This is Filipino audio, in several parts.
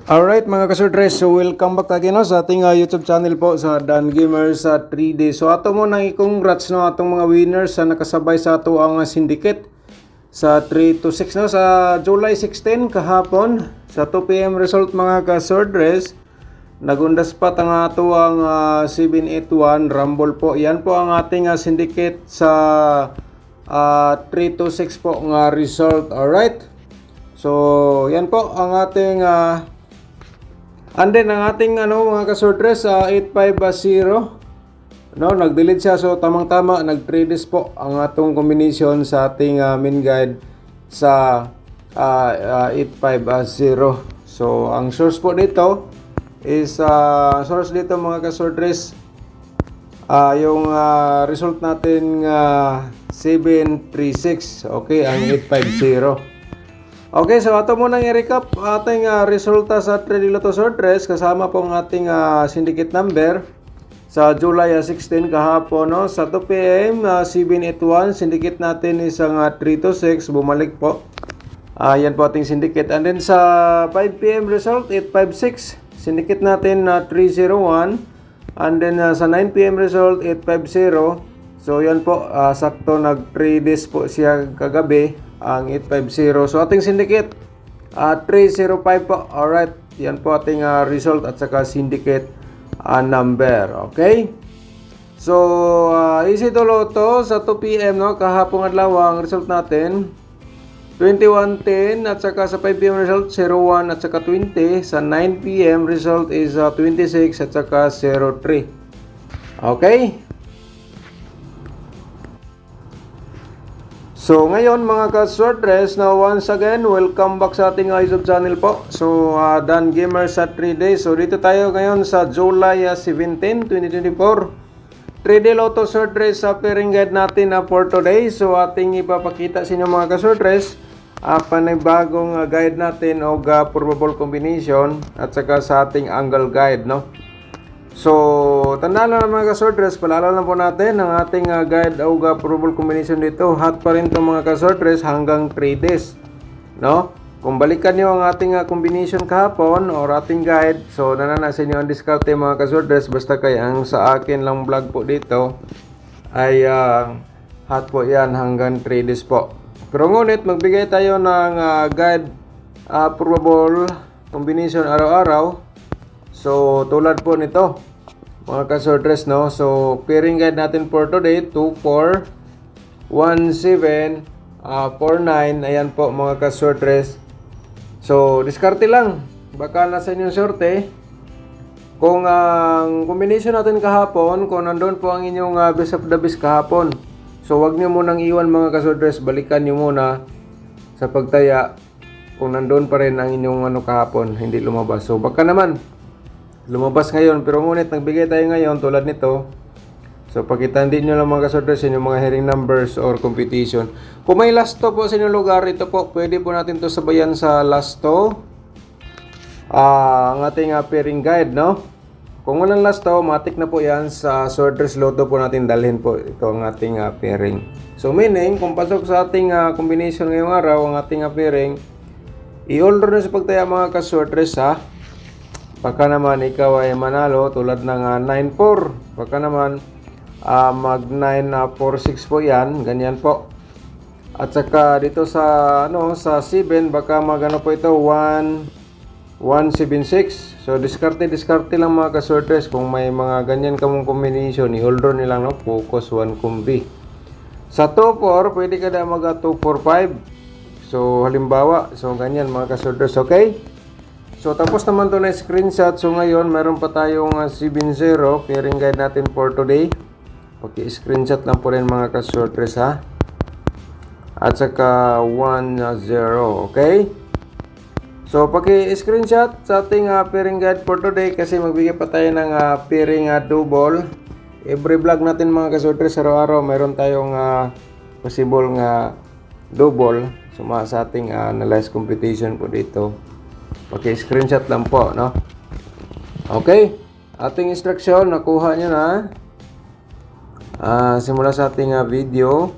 Alright mga kasurdres, so welcome back again sa ating YouTube channel po sa Dan Gamers sa 3D. So ato mo nang i-congrats no atong mga winners sa nakasabay sa ato ang syndicate sa 3 to 6 no sa July 16 kahapon sa 2 PM result mga kasurdres. Nagundas pa ang ato ang 781 Rumble po. Yan po ang ating syndicate sa 3 to 6 po nga result. Alright. So yan po ang ating and then ang ating mga kasurdres 8550 no, nag-delete siya, so tamang-tama nag-3 po ang atong combination sa ating main guide sa 8550. So ang source po dito is source dito mga kasurdres yung result natin 736, okay, ang 850. Okay, so ato muna i-recap ating resulta sa 3D Lotto Sortres kasama po ang ating syndicate number sa July 16 kahapon no, sa 2 PM 781 syndicate natin isang 3 to 6 bumalik po. Yan po ating syndicate, and then sa 5 PM result 856 syndicate natin 301, and then sa 9 PM result 850. So yan po sakto nag 3 days po siya kagabi ang 850. So ating syndicate 305 po. Alright, yan po ating result at saka syndicate number. Okay, so easy to Lotto sa 2 PM no, kahapong adlaw ang result natin 2110, at saka sa 5 PM result 01 at saka 20. Sa 9 PM result is 26 at saka 03. Okay, so ngayon mga ka-sortress, na once again, welcome back sa ating YouTube channel po. So Dan Gamers sa 3 days. So dito tayo ngayon sa July 17, 2024. 3D Lotto sortress sa pairing guide natin for today. So ating ipapakita sa inyo mga ka-sortress panibagong guide natin o probable combination at saka sa ating angle guide no. So, tandaan lang mga ka-sortress, paalala po natin ang ating guide o probable combination dito. Hot pa rin itong mga ka-sortress hanggang 3 days. No? Kung balikan nyo ang ating combination kahapon or ating guide, so nananasa nyo ang discount mga ka-sortress. Basta kayo, ang sa akin lang vlog po dito ay hot po yan hanggang 3 days po. Pero ngunit, magbigay tayo ng guide probable combination araw-araw. So, tulad po nito, mga ka-sortress, no? So, pairing guide natin for today, 24, 17, 49. Ayan po, mga ka-sortress. So, diskarte lang. Baka nasa inyong sorte. Kung ang combination natin kahapon, kung nandun po ang inyong best of the best kahapon. So, wag nyo munang iwan, mga ka-sortress. Balikan nyo muna sa pagtaya. Kung nandun pa rin ang inyong kahapon, hindi lumabas. So, baka naman lumabas ngayon, pero ngunit nagbigay tayo ngayon tulad nito. So pakitaan din nyo lang mga ka-sortress yung mga hearing numbers or competition. Kung may lasto po sa inyong lugar, ito po, pwede po natin to sabayan sa lasto ang ating pairing guide no. Kung walang lasto, matik na po yan sa Sortress Lotto po natin dalhin po ito ang ating pairing. So meaning, kung pasok sa ating combination ngayong araw ang ating pairing, i-order na sa pagtaya mga ka-sortress ha. Baka naman ikaw ay manalo tulad ng 9-4. Baka naman mag 9-4-6 po yan. Ganyan po. At saka dito sa sa 7 baka magano po ito 1-1-7-6. So diskarte lang mga ka-sortress. Kung may mga ganyan kamong combination, i-order nilang no, focus 1 kumbi. Sa 2-4 pwede ka na mag 2-4-5. So halimbawa, so ganyan mga ka-sortress, okay? So tapos naman to na screenshot. So ngayon meron pa tayong 7-0 pairing guide natin for today. Paki-screenshot lang po rin mga ka-sortress ha. At saka 1-0, okay? So paki-screenshot sa ating pairing guide for today kasi magbigay pa tayo ng pairing double. Every vlog natin mga ka-sortress araw-araw meron tayong possible nga double. So sa ating analyze competition po dito. Paki-screenshot lang po, no? Okay. Ating instruction, nakuha nyo na. Simula sa ating video.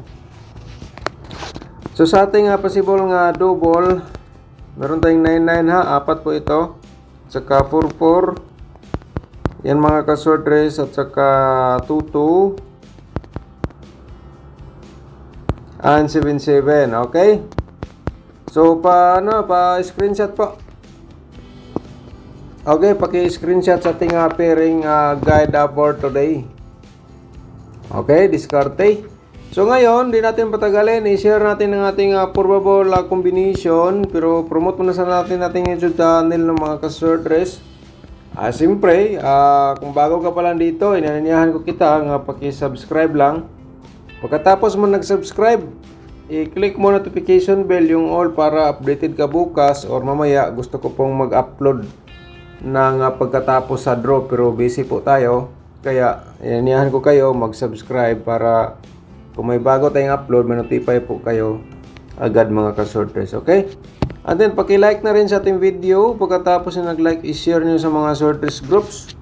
So, sa ating possible nga double, meron tayong 99 ha. 4 po ito. saka 44. Yan mga ka-short dress, at saka 22 and 77. Okay? So pa-screenshot po. Okay, paki-screenshot sa ating pairing guide for today. Okay, diskarte. So ngayon, di natin patagalin, i-share natin ang ating probable combination, pero promote muna sa natin ating YouTube channel ng mga ka-short dress. Siyempre, kung bago ka pa lang dito, inanyayahan ko kita nga paki-subscribe lang. Pagkatapos mo nag-subscribe, i-click mo notification bell yung all para updated ka bukas or mamaya. Gusto ko pong mag-upload ng pagkatapos sa draw, pero busy po tayo. Kaya inanyayahan ko kayo mag-subscribe para kung may bago tayong upload, may-notify po kayo agad mga ka-short dress. Okay? And then, paki-like na rin sa ating video. Pagkatapos na nag-like, i-share nyo sa mga short dress groups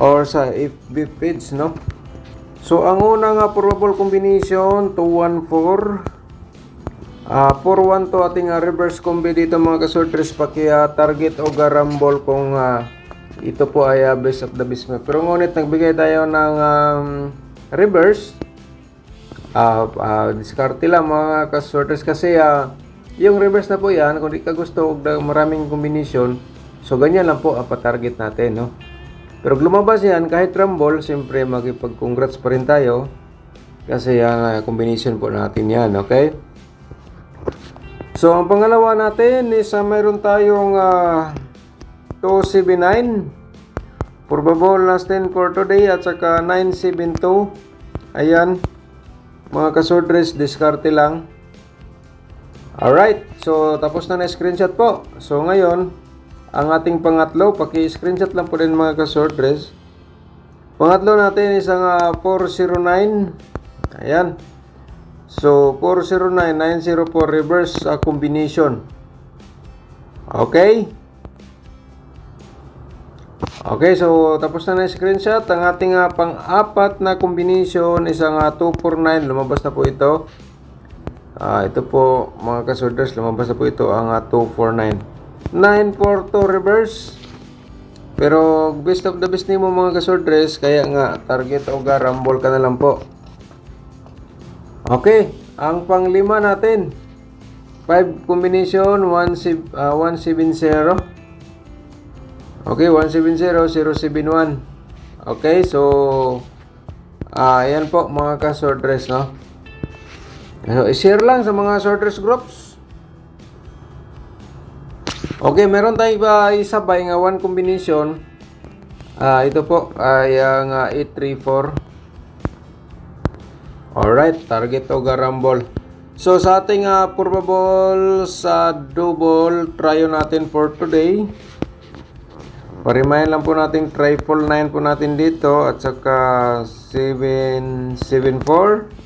or sa FB page, no? So, ang unang probable combination, 214. 412 ating reverse combi dito mga ka-short dress. Paki-target o garambol kung ito po ay best of the best. Pero ngunit, nagbigay tayo ng reverse. Diskarte lang mga ka-short dress kasi yung reverse na po yan, kung di ka gusto maraming combination, so ganyan lang po ang patarget natin, no? Pero lumabas yan, kahit rumble, siyempre magipag-congrats pa rin tayo kasi ang combination po natin yan, okay? So ang pangalawa natin is mayroon tayong 279 probable last 10 for today at saka 972. Ayan mga ka-short dress, diskarte lang. Alright, so tapos na screenshot po. So ngayon, ang ating pangatlo, paki-screenshot lang po din mga ka-short dress. Pangatlo natin isang 409. Ayan. So 409, 904 reverse combination. Okay? Okay, so tapos na screenshot. Ang ating pang-apat na combination isang 249. Lumabas na po ito. Ito po mga ka-short dress, lumabas na po ito ang 249. 942 reverse. Pero best of the best nimo mga ka-short dress, kaya nga target o garambol ka na lang po. Okay, ang panglima natin 5 combination 170. Okay, 170, 071. Okay, so ayan po mga ka-short dress, no? So, i-share lang sa mga short dress groups. Okay, meron tayong isabay nga 1 combination. Ito po ay ang 834. Alright, target o garambol. So sa ating probable sa double, try natin for today. Parimahin lang po natin triple 9 po natin dito at saka 774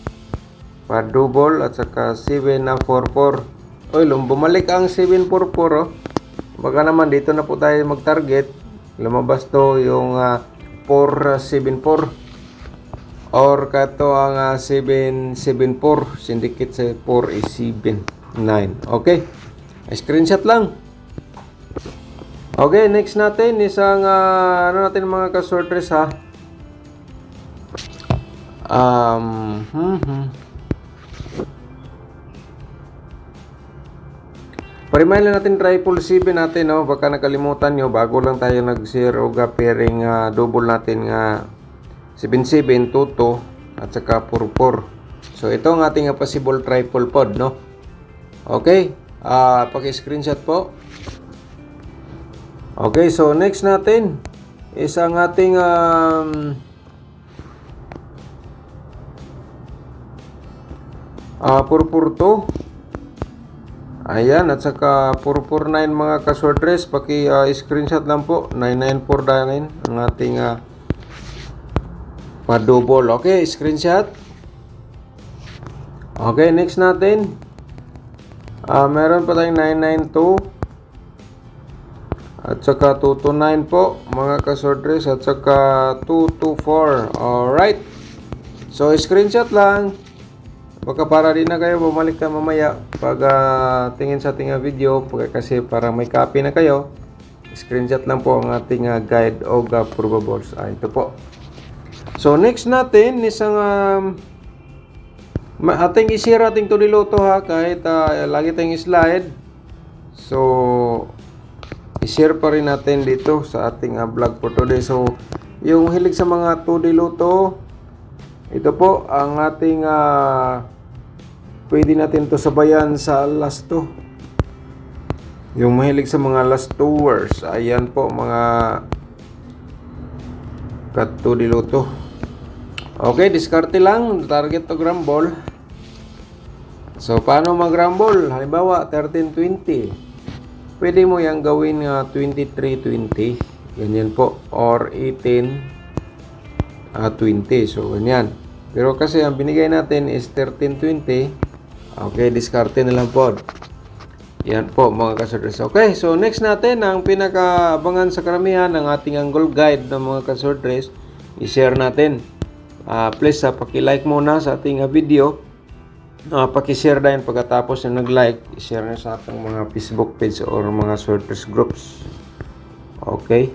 pa double at saka 744. Oy, bumalik ang 744, oh. Baka naman dito na po tayo mag-target. Lumabas to yung 474 or kato ang 774. Syndicate sa 4 is 79. Okay, screenshot lang. Okay, next natin isang ano natin mga ka-short dress, ha. Parimahin lang natin triple 7 natin, no. Baka nakalimutan nyo, bago lang tayo nag-share o pairing double natin nga 7722 at saka 44. So ito ang ating possible triple pod, no. Okay, paki-screenshot po. Okay, so next natin is ang ating purpurto. Ayan, at saka 449 mga ka-short dress. Paki-screenshot lang po. 9949 ang ating pa-double. Okay, screenshot. Okay, next natin. Meron pa tayong 992. At saka 229 po mga ka-short dress. At saka 224. Alright. So, screenshot lang. Baka para din na kayo bumalik ka mamaya pag tingin sa ating video. Kasi para may copy na kayo. screenshot lang po ang ating guide o probables. Ito po. So next natin isang ating i-share ating to niluto ha, kahit lagi tayong slide. So i-share pa rin natin dito sa ating vlog for today. So yung hilig sa mga to niluto, ito po ang ating pwede natin to sabayan sa last 2. Yung mahilig sa mga last 2 words, ayan po mga to niluto. Okay, diskarte lang, target to grumble. So paano mag-grumble? Halimbawa 13-20, pwede mo yang gawin 23-20, ganyan po, or 18-20. So ganyan. Pero kasi ang binigay natin is 13-20. Okay, diskarte na lang po. Yan po mga kasordres. Okay, so next natin ang pinakaabangan sa karamihan ng ating angle guide ng mga kasordres, i-share natin. Please paki-like muna sa ating video. Paki-share din pagkatapos na nag-like, i-share na sa ating mga Facebook page or mga sorters groups. Okay.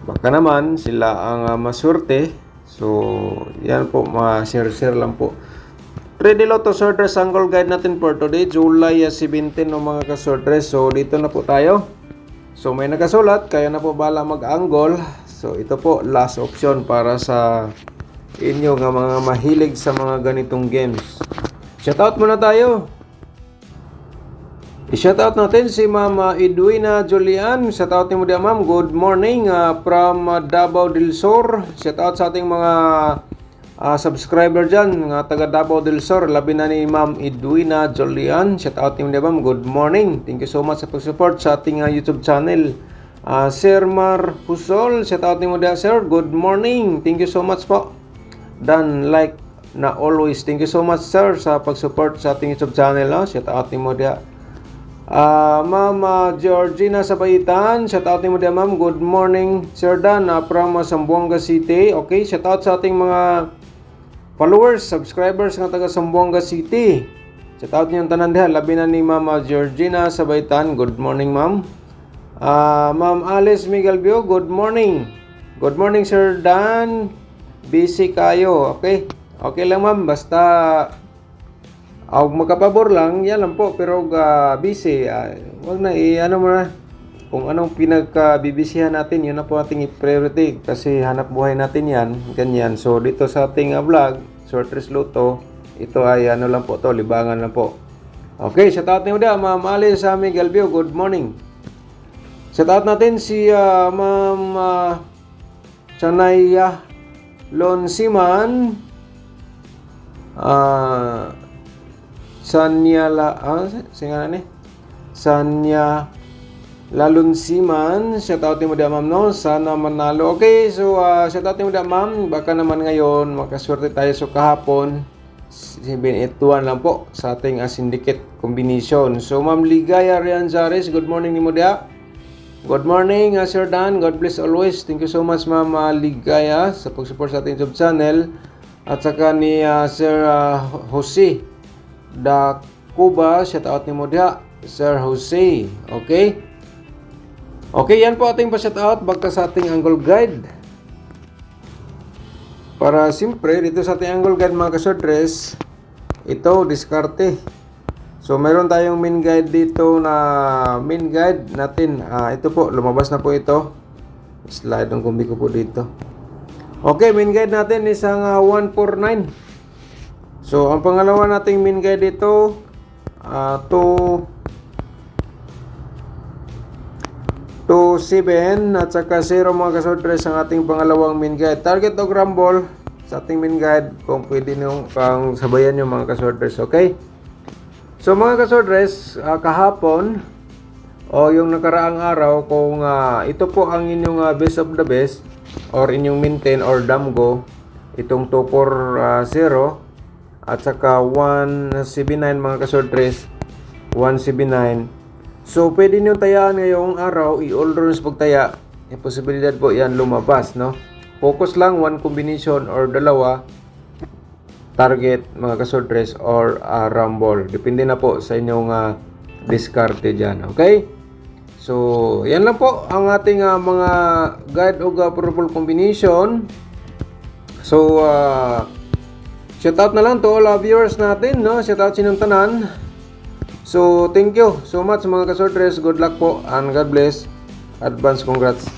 Baka naman sila ang maswerte. So, yan po, ma-share lang po. 3D Lotto Sorters Angle Guide natin for today, July 17 ng mga kasorters. So, dito na po tayo. So, may nakasulat, kaya na po bala mag-angle. So, ito po, last option para sa inyo nga mga mahilig sa mga ganitong games. Shoutout muna tayo. I-shoutout natin si Ma'am Edwina Julian. Shoutout mo dia ma'am. Good morning from Davao del Sur. Shoutout sa ating mga subscriber dyan, nga taga Davao del Sur. Labi na ni Ma'am Edwina Julian. Shoutout mo dia ma'am. Good morning. Thank you so much sa pag-support sa ating YouTube channel. Sir Mar Husol. Shoutout mo dia sir. Good morning. Thank you so much po. Dan like na always. Thank you so much sir sa pag-support sa ating YouTube channel. Shoutout mo dia. Ma'am Georgina Sabaitan, shout out mo din ma'am. Good morning Sir Dan from Zamboanga City. Okay, shout out sa ating mga followers, subscribers ng taga Zamboanga City. Shout out niyo tanan diha, labi na ni Ma'am Georgina Sabaitan. Good morning ma'am. Ma'am Alice Miguelbio, good morning. Good morning Sir Dan. Busy kayo, okay? Okay lang ma'am, basta magkapabor lang, yan lang po. Pero busy, wag na ano mo na. Kung anong pinagkabibisihan natin, yun na po ating priority. Kasi hanap buhay natin yan, ganyan. So dito sa ating vlog, Sorters Luto, ito ay ano lang po to, libangan lang po. Okay, shoutout niyo dia, Ma'am Alice Miguelbio, good morning. Shoutout natin si Ma'am Chanaya Lonsiman. Sanya Lalunsiman, shoutout mo dia ma'am no, sana manalo. Okay, so shoutout mo dia ma'am, baka naman ngayon makaswerte tayo. So kahapon 781 lang po sa ating syndicate combination. So Ma'am Ligaya Rianzares, good morning ni mo dia. Good morning Sir Dan, God bless always. Thank you so much Ma'am Ligaya sa pag-support sa ating YouTube channel. At saka ni Sir Jose Da Cuba, shout out ni mo diha, Sir Jose. Okay? Okay, yan po ating pa-shout out bagta sa ating angle guide. Para simpre dito sa ating angle guide mga kasordres, ito diskarte. So meron tayong main guide dito na main guide natin. Ito po, lumabas na po ito. Slide ang kumbi ko po dito. Okay, main guide natin is ang 149. So, ang pangalawa nating main guide dito, 2-7 at saka 0 mga kasordres ang ating pangalawang main guide. Target o grumble sa ating main guide kung pwede nyo pang sabayan yung mga kasordres. Okay? So, mga kasordres, kahapon o yung nakaraang araw, kung ito po ang inyong best of the best or inyong maintain or damgo, itong 240 at saka 179 mga kasordres, 179. So pwede nyo tayaan ngayong araw, i-all runs pagtaya, yung posibilidad po yan lumabas, no? Focus lang, one combination or dalawa target mga kasordres or rumble, depende na po sa inyong diskarte dyan. Okay, So, yan lang po ang ating mga guide o purple combination. So, shout out na lang to all viewers natin, no? Shout out sinyong tanan. So, thank you so much mga kasortres. Good luck po and God bless. Advance congrats.